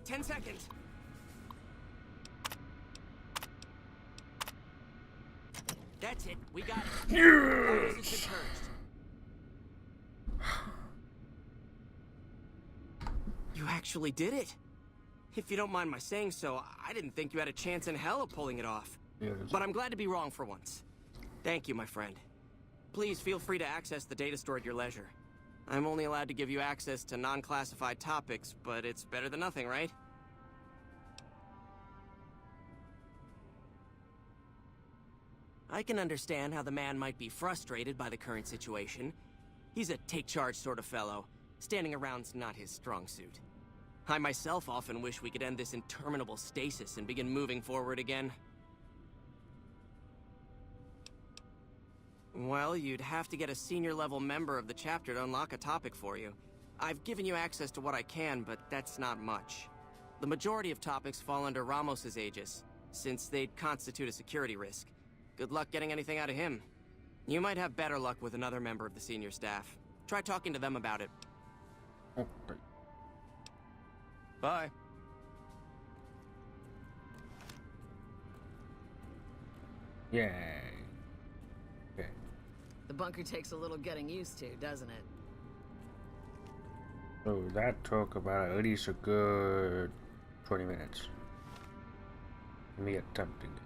10 seconds. That's it. We got it. Yes! It's been purged. You actually did it. If you don't mind my saying so, I didn't think you had a chance in hell of pulling it off. Yes. But I'm glad to be wrong for once. Thank you, my friend. Please feel free to access the data store at your leisure. I'm only allowed to give you access to non-classified topics, but it's better than nothing, right? I can understand how the man might be frustrated by the current situation. He's a take-charge sort of fellow. Standing around's not his strong suit. I myself often wish we could end this interminable stasis and begin moving forward again. Well, you'd have to get a senior-level member of the chapter to unlock a topic for you. I've given you access to what I can, but that's not much. The majority of topics fall under Ramos's aegis, since they'd constitute a security risk. Good luck getting anything out of him. You might have better luck with another member of the senior staff. Try talking to them about it. Okay. Bye. Yay. Okay. The bunker takes a little getting used to, doesn't it? So that took about at least a good 20 minutes. Me attempting it.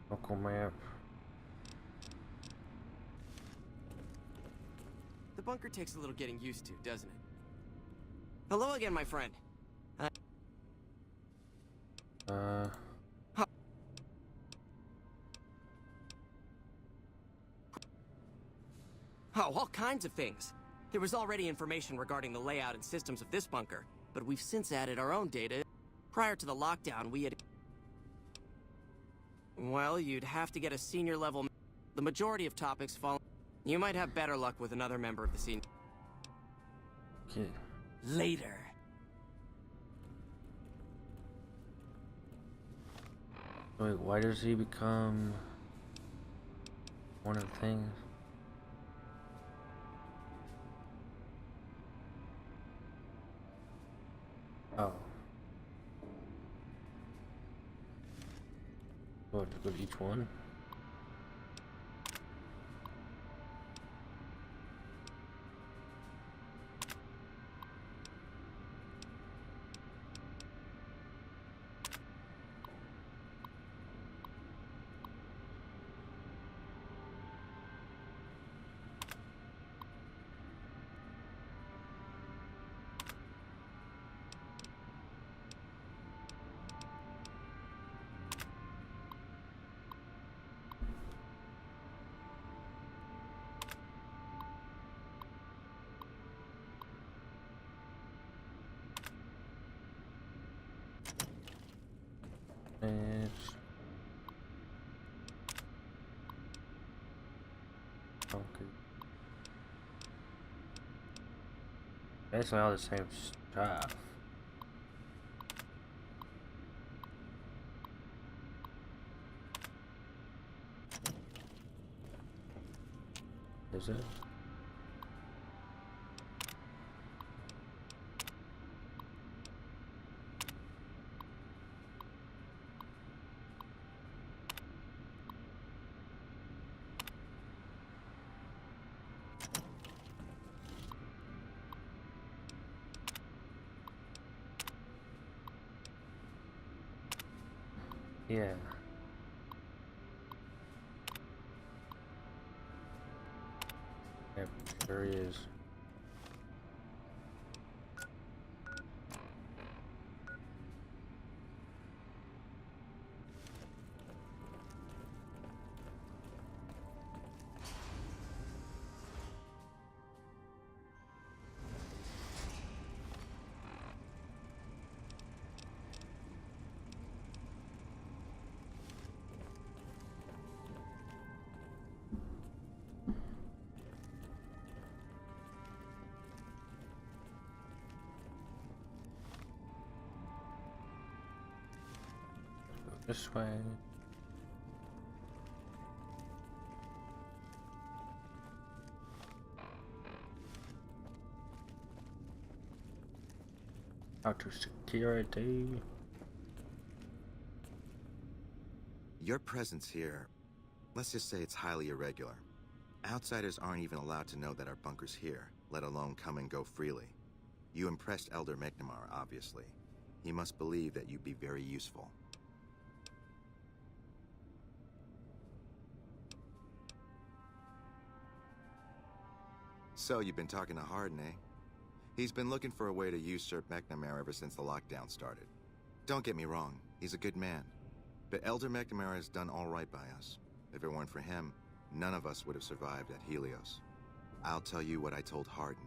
Local map. The bunker takes a little getting used to, doesn't it? Hello again, my friend. Oh, all kinds of things. There was already information regarding the layout and systems of this bunker, but we've since added our own data. Prior to the lockdown, we had... Well, you'd have to get a senior level... The majority of topics fall... You might have better luck with another member of the senior... Okay. Later. Wait, why does he become one of the things? Oh. Oh, to go to each one? It's okay. Basically all the same stuff. Is it? Yeah. Yep, sure he is. This way. Out to security. Your presence here, let's just say it's highly irregular. Outsiders aren't even allowed to know that our bunker's here, let alone come and go freely. You impressed Elder McNamara, obviously. He must believe that you'd be very useful. So, you've been talking to Harden, eh? He's been looking for a way to usurp McNamara ever since the lockdown started. Don't get me wrong, he's a good man. But Elder McNamara has done all right by us. If it weren't for him, none of us would have survived at Helios. I'll tell you what I told Harden.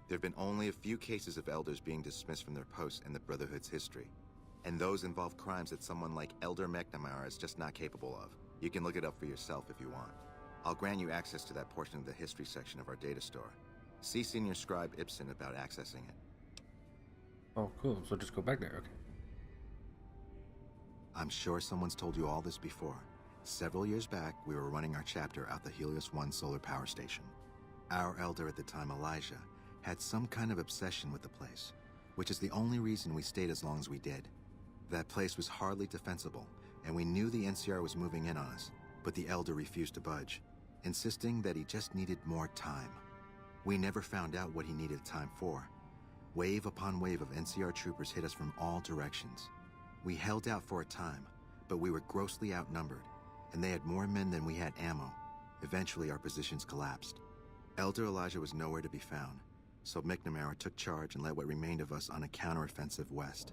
There have been only a few cases of elders being dismissed from their posts in the Brotherhood's history. And those involve crimes that someone like Elder McNamara is just not capable of. You can look it up for yourself if you want. I'll grant you access to that portion of the history section of our data store. See Senior Scribe Ibsen about accessing it. Oh, cool. So just go back there. Okay. I'm sure someone's told you all this before. Several years back, we were running our chapter out the Helios 1 solar power station. Our elder at the time, Elijah, had some kind of obsession with the place, which is the only reason we stayed as long as we did. That place was hardly defensible, and we knew the NCR was moving in on us, but the elder refused to budge, insisting that he just needed more time. We never found out what he needed time for. Wave upon wave of NCR troopers hit us from all directions. We held out for a time, but we were grossly outnumbered, and they had more men than we had ammo. Eventually, our positions collapsed. Elder Elijah was nowhere to be found, so McNamara took charge and led what remained of us on a counteroffensive west.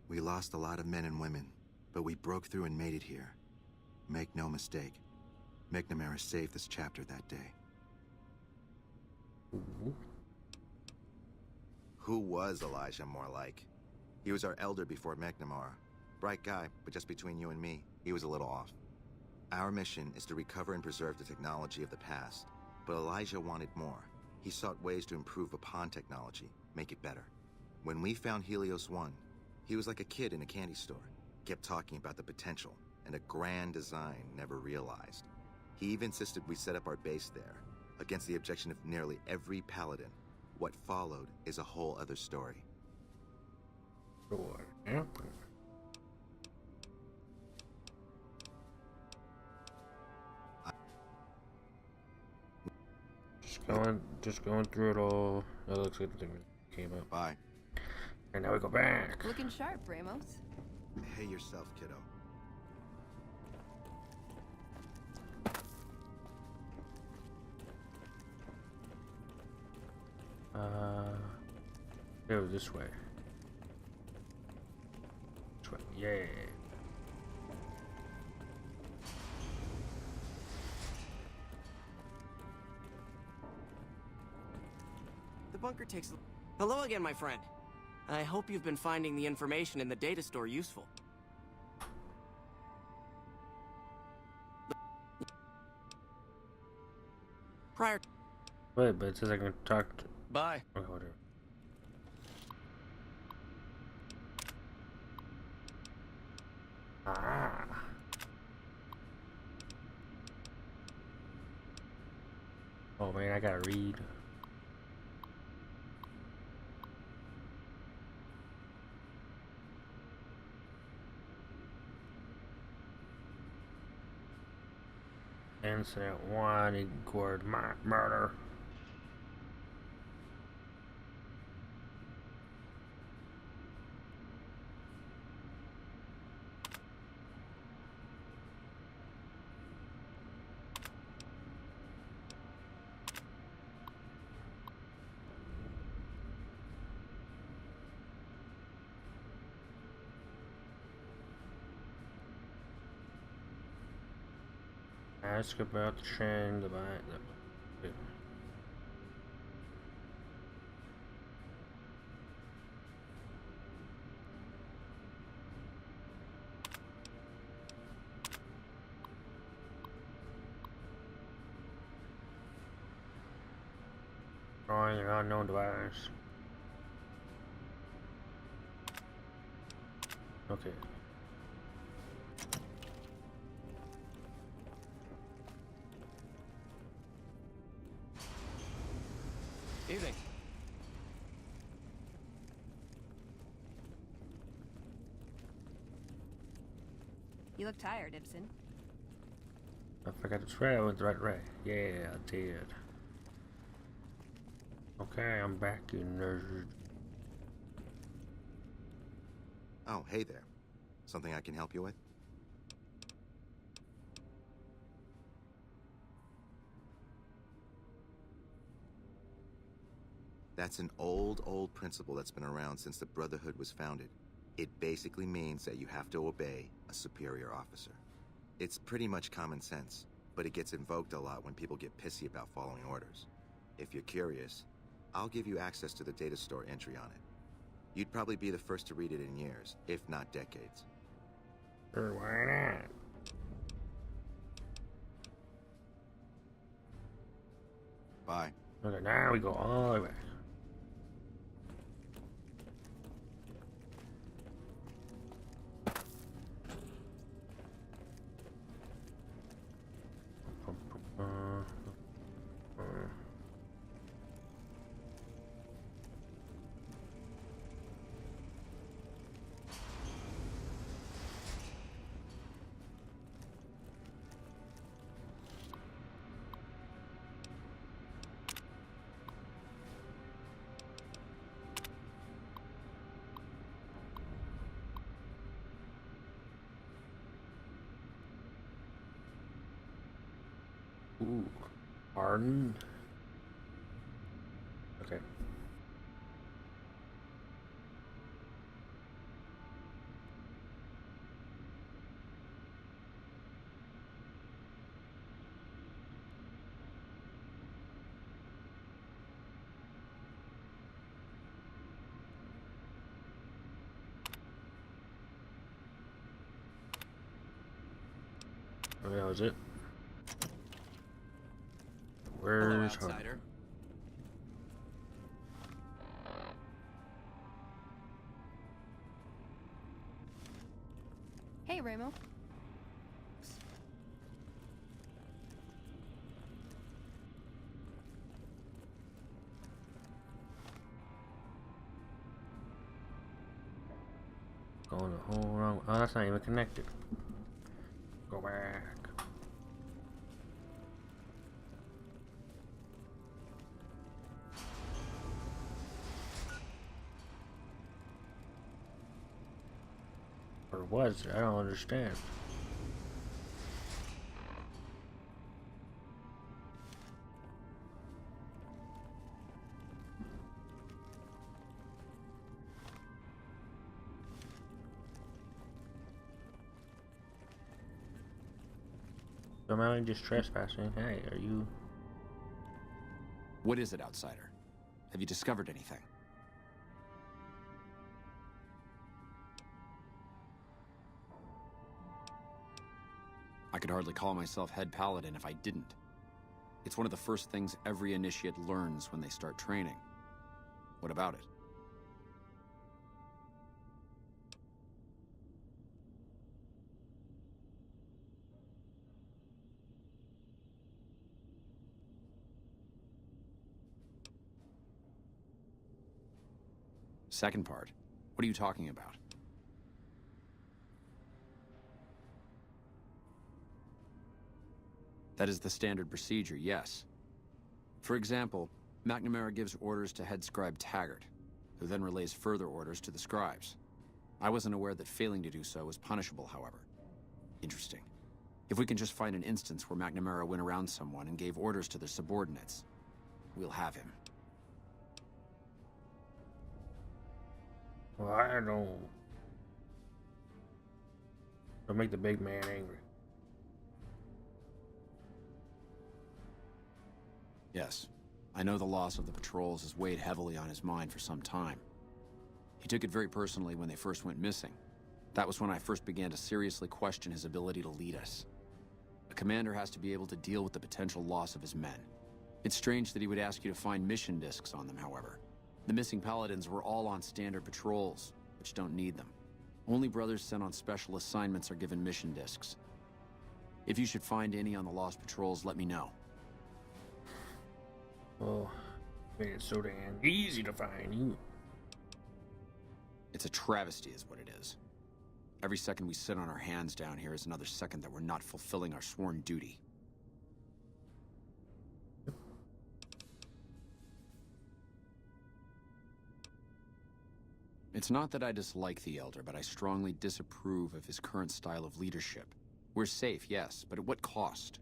We lost a lot of men and women, but we broke through and made it here. Make no mistake, McNamara saved this chapter that day. Ooh. Who was Elijah more like? He was our elder before McNamara. Bright guy, but just between you and me, he was a little off. Our mission is to recover and preserve the technology of the past, but Elijah wanted more. He sought ways to improve upon technology, make it better. When we found Helios 1, he was like a kid in a candy store, kept talking about the potential and a grand design never realized. He even insisted we set up our base there, against the objection of nearly every paladin. What followed is a whole other story. Sure. Yeah. Just going through it all. It looks like the thing came up. Bye. And now we go back. Looking sharp, Ramos. Hey yourself, kiddo. Go this way. This way. Yeah. The bunker takes... Hello again, my friend. I hope you've been finding the information in the data store useful. Prior... Wait, but it says I can talk to... Bye. Okay, whatever. Ah. Oh man, I gotta read. Incident 1, inquired murder. Ask about the train, the drawing an unknown device. Okay. Evening. You look tired, Ibsen. I forgot to try. I went the right way. Yeah, I did. Okay, I'm back, you nerd. Oh, hey there. Something I can help you with? That's an old principle that's been around since the Brotherhood was founded. It basically means that you have to obey a superior officer. It's pretty much common sense, but it gets invoked a lot when people get pissy about following orders. If you're curious, I'll give you access to the data store entry on it. You'd probably be the first to read it in years, if not decades. Sure, why not? Bye. Okay, now we go all the way back. Ooh, Arden. Okay. Oh, that was it. Hello, Where's her? outsider. Hey, Ramo. Going the whole wrong. Oh, that's not even connected. Go back. Or was it? I don't understand. So am I just trespassing? Hey, are you? What is it, outsider? Have you discovered anything? I could hardly call myself head paladin if I didn't. It's one of the first things every initiate learns when they start training. What about it? Second part. What are you talking about? That is the standard procedure, yes. For example, McNamara gives orders to head scribe Taggart, who then relays further orders to the scribes. I wasn't aware that failing to do so was punishable, however. Interesting. If we can just find an instance where McNamara went around someone and gave orders to their subordinates, we'll have him. Well, I don't make the big man angry. Yes, I know the loss of the patrols has weighed heavily on his mind for some time. He took it very personally when they first went missing. That was when I first began to seriously question his ability to lead us. A commander has to be able to deal with the potential loss of his men. It's strange that he would ask you to find mission discs on them, however. The missing paladins were all on standard patrols, which don't need them. Only brothers sent on special assignments are given mission discs. If you should find any on the lost patrols, let me know. Well, Made it so damn easy to find you. It's a travesty is what it is. Every second we sit on our hands down here is another second that we're not fulfilling our sworn duty. It's not that I dislike the Elder, but I strongly disapprove of his current style of leadership. We're safe, yes, but at what cost?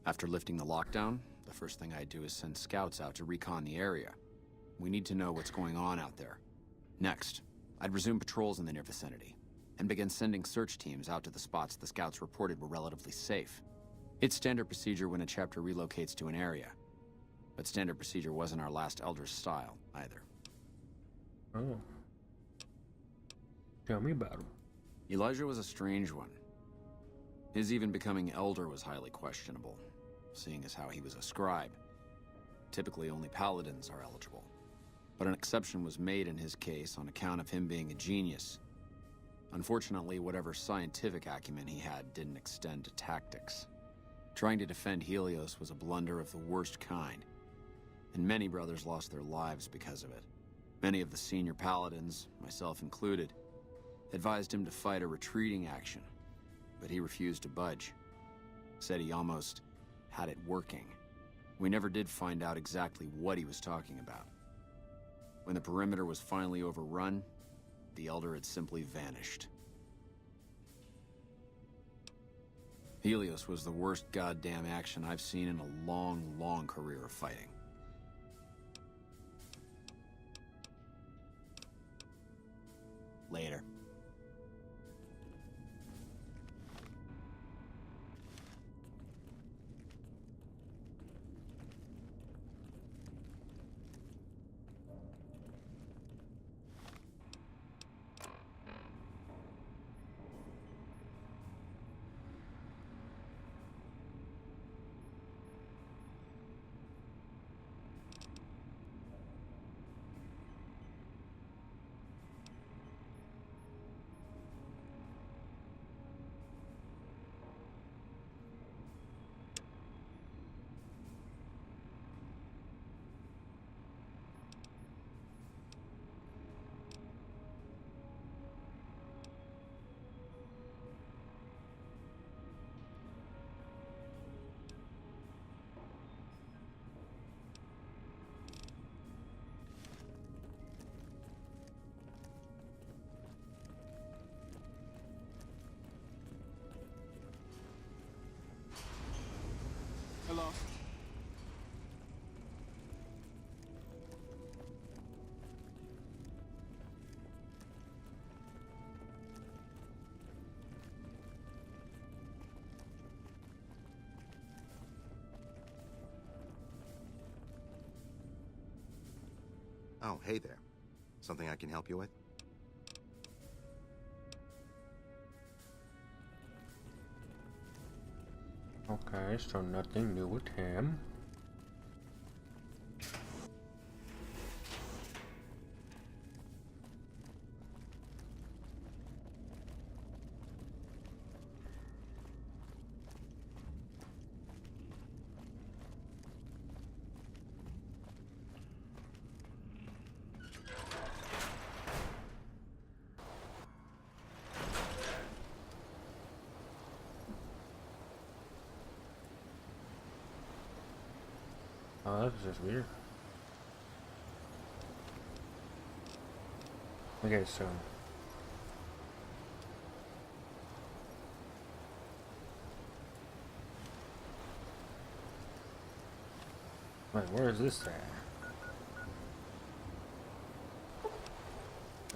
After lifting the lockdown, the first thing I do is send scouts out to recon the area. We need to know what's going on out there. Next, I'd resume patrols in the near vicinity, and begin sending search teams out to the spots the scouts reported were relatively safe. It's standard procedure when a chapter relocates to an area. But standard procedure wasn't our last Elder's style, either. Oh. Tell me about him. Elijah was a strange one. His even becoming Elder was highly questionable, seeing as how he was a scribe. Typically, only paladins are eligible. But an exception was made in his case on account of him being a genius. Unfortunately, whatever scientific acumen he had didn't extend to tactics. Trying to defend Helios was a blunder of the worst kind, and many brothers lost their lives because of it. Many of the senior paladins, myself included, advised him to fight a retreating action, but he refused to budge. Said he almost had it working. We never did find out exactly what he was talking about. When the perimeter was finally overrun, the Elder had simply vanished. Helios was the worst goddamn action I've seen in a long, long career of fighting. Later. Hello. Oh, hey there. Something I can help you with? Okay, so nothing new with him. Oh, that's just weird. Okay, so wait, where is this at?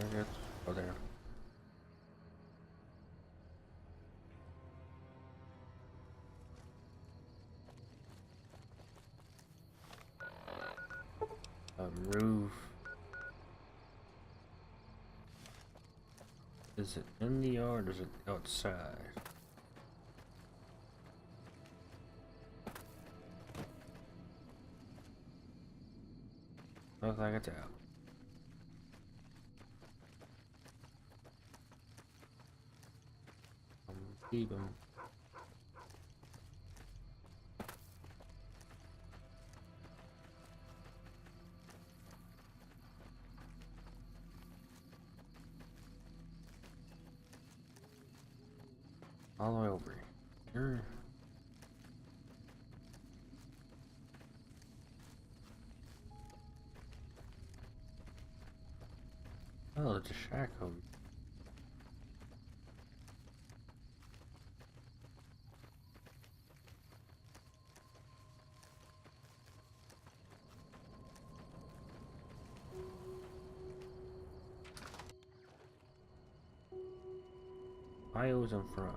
I guess, oh there. Roof. Is it in the yard or is it outside? Looks like it's out. Keep him. all the way over here. Oh, it's a shack over here. Io's in front.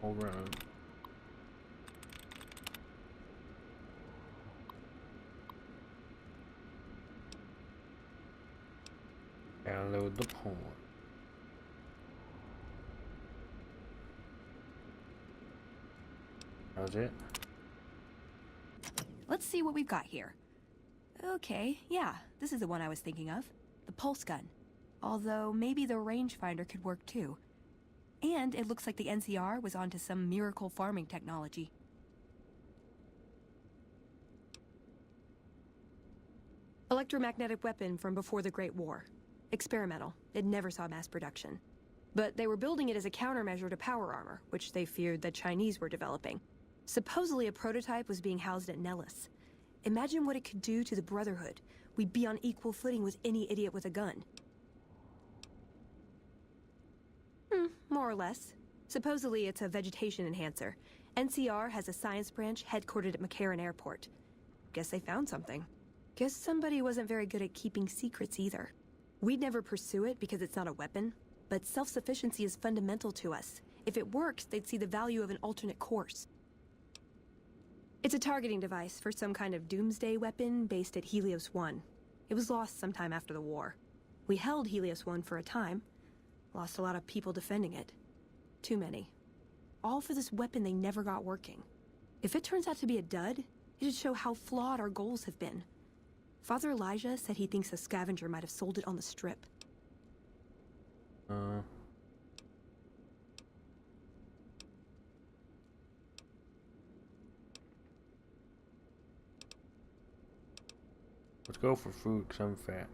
Whole road. Download the porn. How's it? Let's see what we've got here. Okay, yeah, this is the one I was thinking of. The pulse gun. Although maybe the rangefinder could work too. And it looks like the NCR was onto some miracle farming technology. Electromagnetic weapon from before the Great War. Experimental. It never saw mass production. But they were building it as a countermeasure to power armor, which they feared the Chinese were developing. Supposedly a prototype was being housed at Nellis. Imagine what it could do to the Brotherhood. We'd be on equal footing with any idiot with a gun. More or less. Supposedly it's a vegetation enhancer. NCR has a science branch headquartered at McCarran Airport. Guess they found something. Guess somebody wasn't very good at keeping secrets either. We'd never pursue it because it's not a weapon, but self-sufficiency is fundamental to us. If it works, they'd see the value of an alternate course. It's a targeting device for some kind of doomsday weapon based at Helios 1. It was lost sometime after the war. We held Helios 1 for a time. Lost a lot of people defending it. Too many. All for this weapon they never got working. If it turns out to be a dud, it'd show how flawed our goals have been. Father Elijah said he thinks a scavenger might have sold it on the strip. Let's go for food, because I'm fat.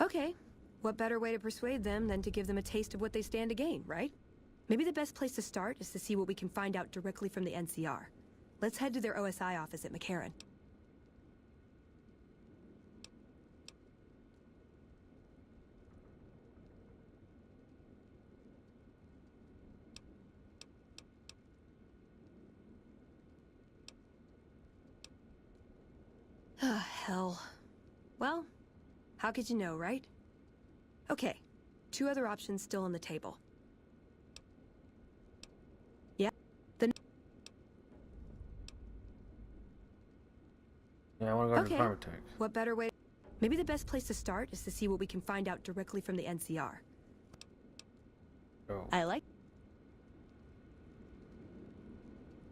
Okay. What better way to persuade them than to give them a taste of what they stand to gain, right? Maybe the best place to start is to see what we can find out directly from the NCR. Let's head to their OSI office at McCarran. Ah, hell. Well, how could you know, right? Okay, 2 other options still on the table. Yeah, Yeah, I want to go to the Okay. farm tech. what better way? Maybe the best place to start is to see what we can find out directly from the NCR. Oh. I like.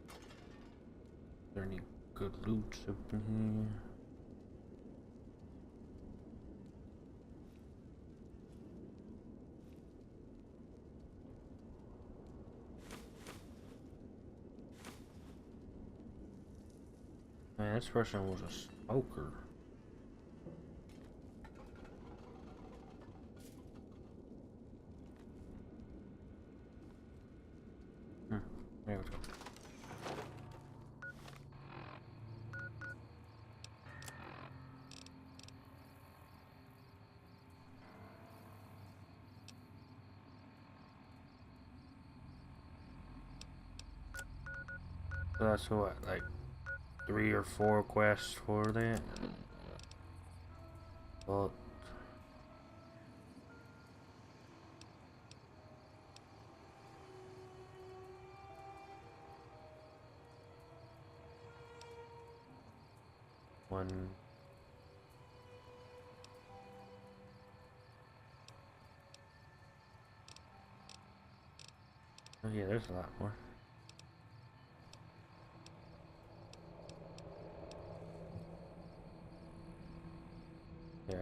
Is there any good loot up in here? Man, this person was a smoker. There we go. So that's what, like 3 or 4 quests for that? Well, one. Oh yeah, there's a lot more. Yeah.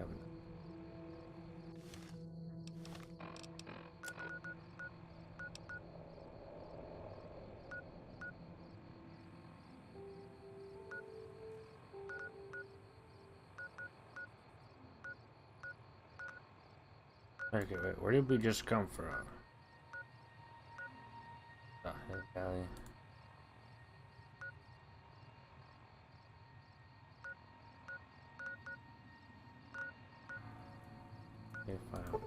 Okay, wait, where did we just come from? Oh, Hill Valley. Okay, fine.